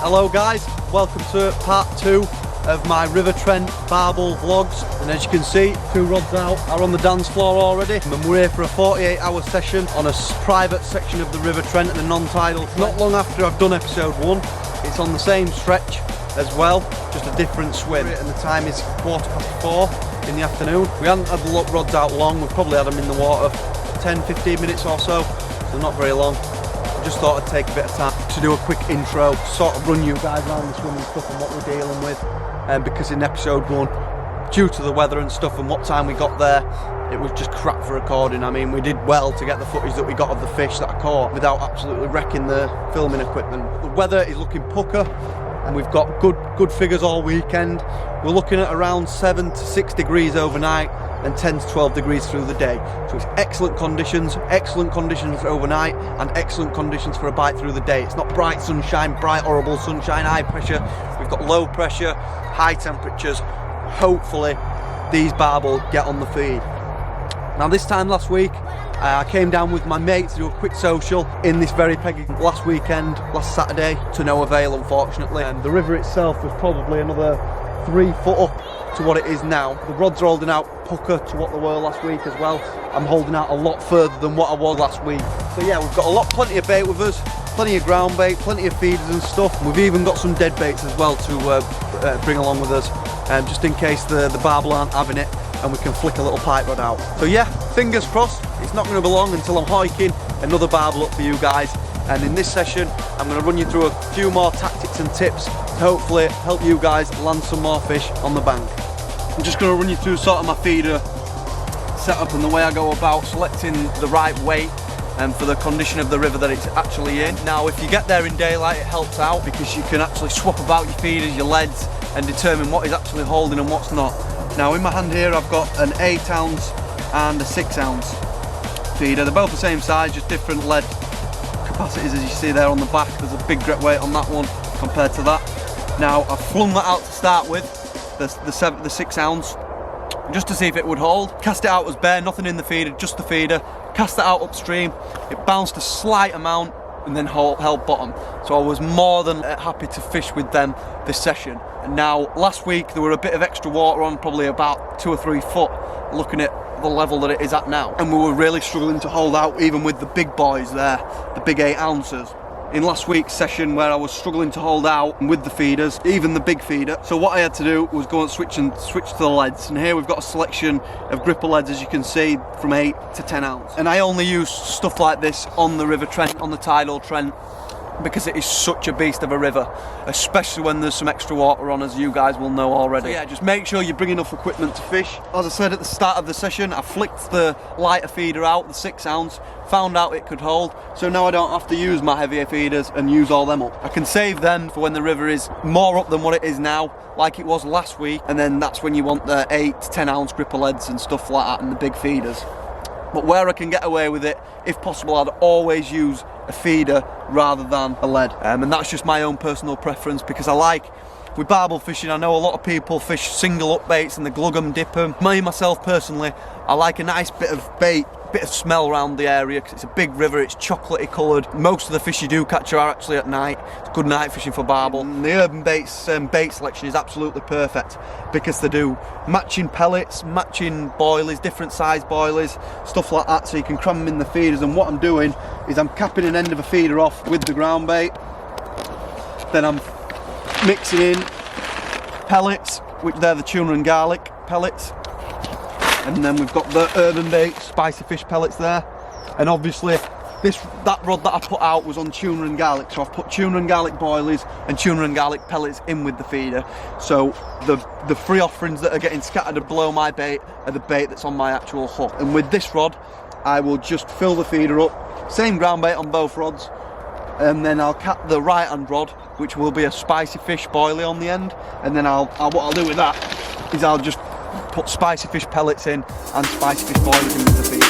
Hello guys, welcome to part 2 of my River Trent Barbel vlogs, and as you can see, 2 rods out are on the dance floor already, and we're here for a 48-hour session on a private section of the River Trent and the non-tidal. Not long after I've done episode 1, it's on the same stretch as well, just a different swim, and the time is 4:15 in the afternoon. We haven't had the rods out long, we've probably had them in the water 10-15 minutes or so not very long. I just thought I'd take a bit of time to do a quick intro, sort of run you guys around the swimming stuff and what we're dealing with, because in episode 1, due to the weather and stuff and what time we got there, it was just crap for recording. I mean, we did well to get the footage that we got of the fish that I caught without absolutely wrecking the filming equipment. The weather is looking pucker, and we've got good figures all weekend. We're looking at around 7 to 6 degrees overnight and 10 to 12 degrees through the day. So it's excellent conditions overnight and excellent conditions for a bite through the day. It's not bright sunshine, bright horrible sunshine, high pressure. We've got low pressure, high temperatures. Hopefully these barbel get on the feed. Now this time last week, I came down with my mate to do a quick social in this very peggy last Saturday, to no avail unfortunately. And the river itself was probably another 3 foot up to what it is now. The rods are holding out pucker to what they were last week as well. I'm holding out a lot further than what I was last week. So yeah, we've got plenty of bait with us, plenty of ground bait, plenty of feeders and stuff. We've even got some dead baits as well to bring along with us, just in case the barbel aren't having it and we can flick a little pipe rod out. So yeah, fingers crossed, it's not going to be long until I'm hiking another barbel up for you guys. And in this session, I'm going to run you through a few more tactics and tips to hopefully help you guys land some more fish on the bank. I'm just going to run you through sort of my feeder setup and the way I go about selecting the right weight and for the condition of the river that it's actually in. Now, if you get there in daylight, it helps out because you can actually swap about your feeders, your leads, and determine what is actually holding and what's not. Now, in my hand here, I've got an 8 ounce and a 6 ounce feeder. They're both the same size, just different lead capacities, as you see there on the back. There's a big grit weight on that one compared to that. Now, I've flung that out to start with, the 6 ounce, just to see if it would hold. Cast it out as bare, nothing in the feeder, just the feeder. Cast it out upstream, it bounced a slight amount and then held bottom. So I was more than happy to fish with them this session. And now, last week there were a bit of extra water on, probably about 2 or 3 foot, looking at the level that it is at now. And we were really struggling to hold out even with the big boys there, the big 8 ounces. In last week's session where I was struggling to hold out with the feeders, even the big feeder. So what I had to do was go and switch to the leads. And here we've got a selection of gripper leads, as you can see, from 8 to 10 ounce. And I only use stuff like this on the River Trent, on the tidal Trent, because it is such a beast of a river, especially when there's some extra water on, as you guys will know already. So yeah, just make sure you bring enough equipment to fish. As I said at the start of the session, I flicked the lighter feeder out, the 6 ounce, found out it could hold, so now I don't have to use my heavier feeders and use all them up. I can save them for when the river is more up than what it is now, like it was last week, and then that's when you want the 8 to 10 ounce gripper leads and stuff like that, and the big feeders. But where I can get away with it, if possible, I'd always use a feeder rather than a lead. And that's just my own personal preference, because I like, with barbel fishing, I know a lot of people fish single up baits and they glug them, dip them. Myself personally, I like a nice bit of bait, bit of smell around the area, because it's a big river, it's chocolatey coloured. Most of the fish you do catch are actually at night. It's good night fishing for barbel. And the urban baits bait selection is absolutely perfect, because they do matching pellets, matching boilies, different size boilies, stuff like that, so you can cram them in the feeders. And what I'm doing is I'm capping an end of a feeder off with the ground bait, then I'm mixing in pellets, which they're the tuna and garlic pellets. And then we've got the urban bait spicy fish pellets there. And obviously that rod that I put out was on tuna and garlic, so I've put tuna and garlic boilies and tuna and garlic pellets in with the feeder. So the free offerings that are getting scattered below my bait are the bait that's on my actual hook. And with this rod, I will just fill the feeder up, same ground bait on both rods, and then I'll cap the right hand rod, which will be a spicy fish boilie on the end. And then what I'll do with that is I'll just put spicy fish pellets in and spicy fish boilies in with the feeder.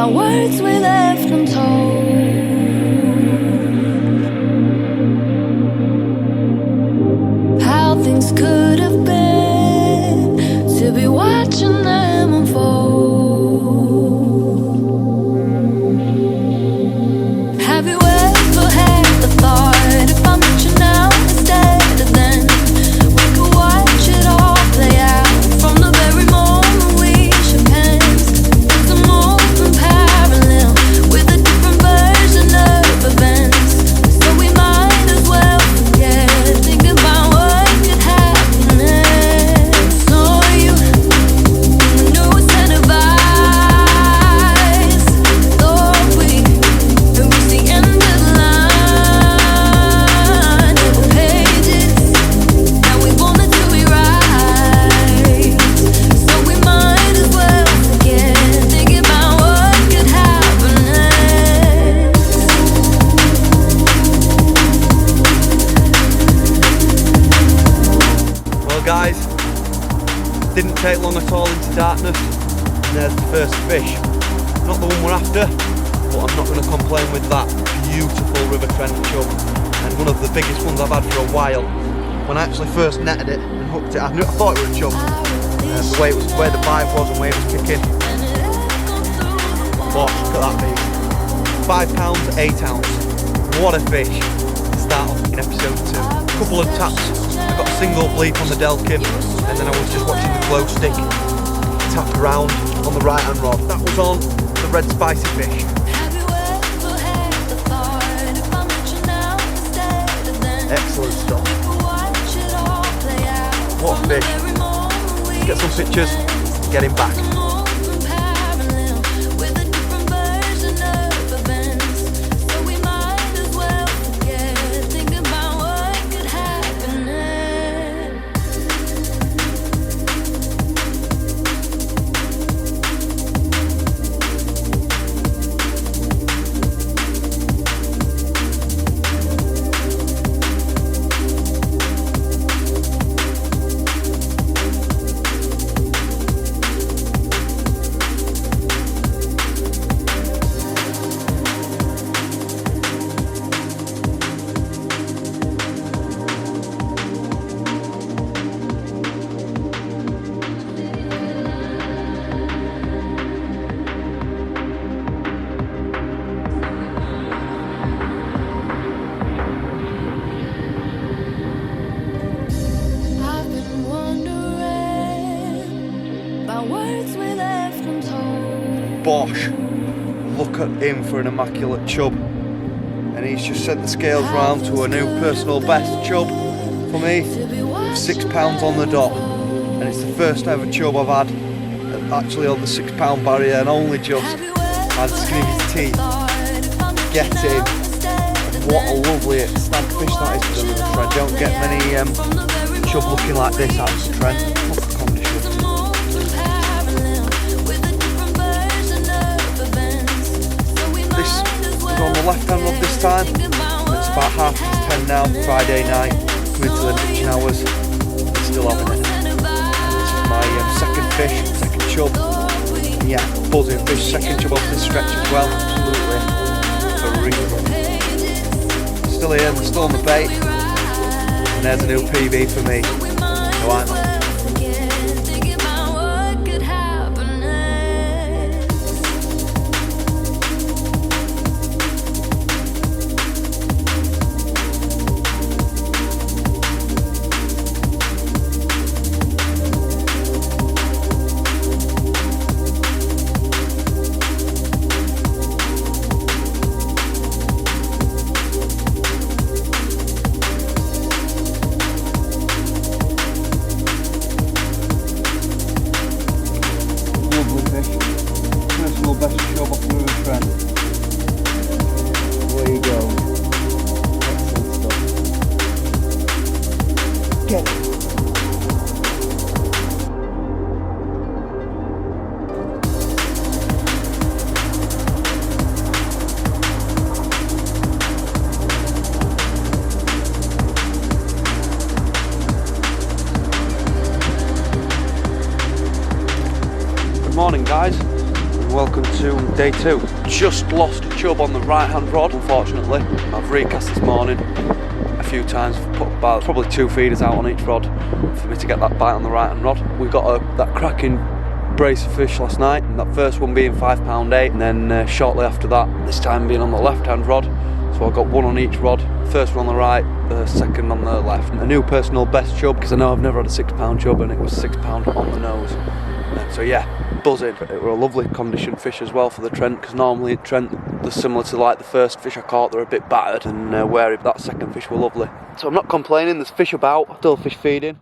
by words we left untold. How things could have been to be watching them unfold. Have you ever had the thought, if I met you now instead of then, we could watch it all play out from the very moment we shook hands? There's a moving parallel with a different version of events, so we might as well forget thinking about what could happen next. Saw you in the new set of eyes, thought we had reached the end of the line. There were pages that we wanted to rewrite, so we might as well forget thinking about what could happen next. Well guys, didn't take long at all into darkness, and there's the first fish. Not the one we're after, but I'm not going to complain with that. Beautiful River Trent chub, and one of the biggest ones I've had for a while. When I actually first netted it and hooked it, I thought it was a chub. The way the bite was and the way it was kicking. But look at that beast. £5, 8 ounce. What a fish to start off in episode 2. A couple of taps. I got a single bleep on the Delkin, and then I was just watching the glow stick tap around on the right hand rod. That was on the red spicy fish. Excellent stuff. What a fish. Let's get some pictures, get him back. Bosh, look at him for an immaculate chub, and he's just sent the scales round to a new personal best chub for me, £6 on the dot, and it's the first ever chub I've had actually on the £6 barrier, and only just had the skin of his teeth get in. And what a lovely stag fish that is for the River Trent. Don't get many chub looking like this out of Trent. Look at the condition. This was on the left hand rod this time. It's about 10:30 now, Friday night, coming to the ditching hours. I'm still having it. And this is my second fish, second chub. And yeah, buzzing fish, second chub off this stretch as well. Absolutely terrific. Still here, still on the bait. And there's a new PB for me. So I'm on day 2. Just lost a chub on the right hand rod, unfortunately. I've recast this morning a few times, put about probably 2 feeders out on each rod for me to get that bite on the right hand rod. We got that cracking brace of fish last night, and that first one being 5 pound 8, and then shortly after that, this time being on the left hand rod. So I got one on each rod, first one on the right, the second on the left. A new personal best chub, because I know I've never had a 6 pound chub, and it was 6 pound on the nose. So yeah, buzzing. It were a lovely conditioned fish as well for the Trent, because normally at Trent they're similar to like the first fish I caught, they're a bit battered and wary, but that second fish were lovely. So I'm not complaining, there's fish about, still fish feeding.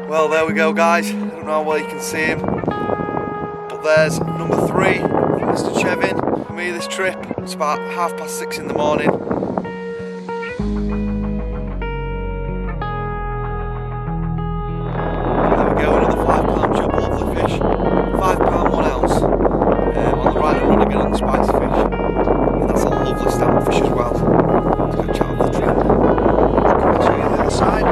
Well, there we go, guys. I don't know how well you can see him, but there's number 3, Mr. Chevin. For me this trip, it's about 6:30 in the morning. There we go, another 5 pound chub, lovely fish. 5 pound 1 ounce. On the right hand rod again on the spicy fish. And that's a lovely stamp fish as well. Let's go chat with the Trent. I'll show you the other side.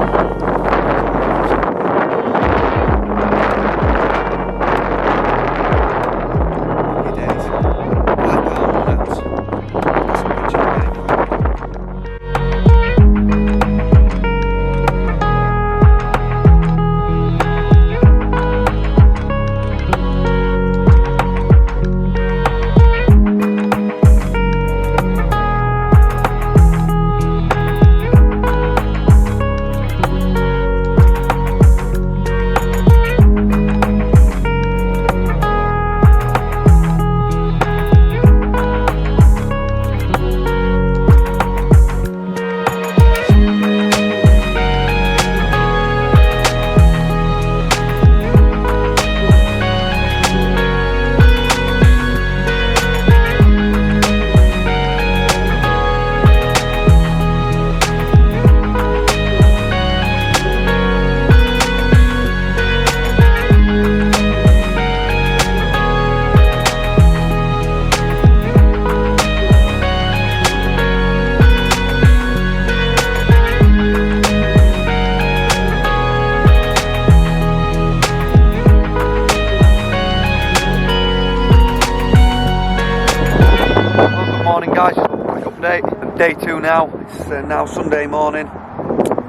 Day 2 now. It's now Sunday morning,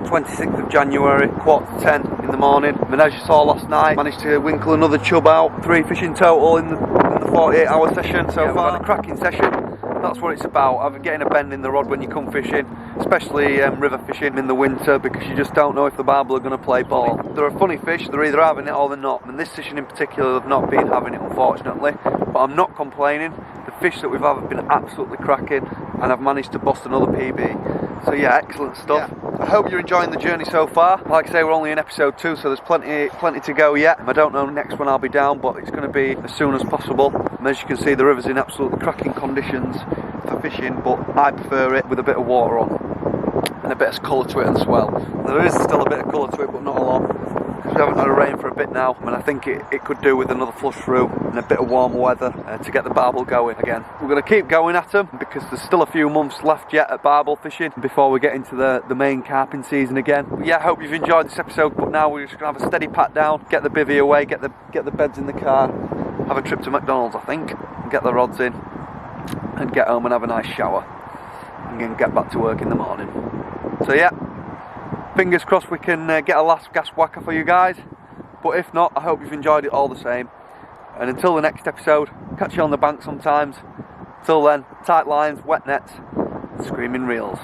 26th of January, 9:45 in the morning. And as you saw last night, managed to winkle another chub out. 3 fish in total in the 48-hour session so far. We've had a cracking session. That's what it's about, getting a bend in the rod when you come fishing. especially river fishing in the winter, because you just don't know if the barbel are going to play ball. They're a funny fish, they're either having it or they're not. And this fishing in particular, they've not been having it, unfortunately. But I'm not complaining. The fish that we've had have been absolutely cracking, and I've managed to bust another PB. So yeah, excellent stuff. Yeah. I hope you're enjoying the journey so far. Like I say, we're only in episode 2, so there's plenty to go yet. I don't know next when I'll be down, but it's going to be as soon as possible. And as you can see, the river's in absolutely cracking conditions for fishing, but I prefer it with a bit of water on and a bit of colour to it and swell. There is still a bit of colour to it, but not a lot, because we haven't had a rain for a bit now, and I think it could do with another flush through and a bit of warmer weather to get the barbel going again. We're going to keep going at them, because there's still a few months left yet at barbel fishing before we get into the main carping season again. But yeah, I hope you've enjoyed this episode, but now we're just going to have a steady pat down, get the bivvy away, get the beds in the car, have a trip to McDonald's I think, and get the rods in, and get home and have a nice shower, and then get back to work in the morning. So yeah, fingers crossed we can get a last gas whacker for you guys, but if not, I hope you've enjoyed it all the same. And until the next episode, catch you on the bank sometimes. Till then, tight lines, wet nets, screaming reels.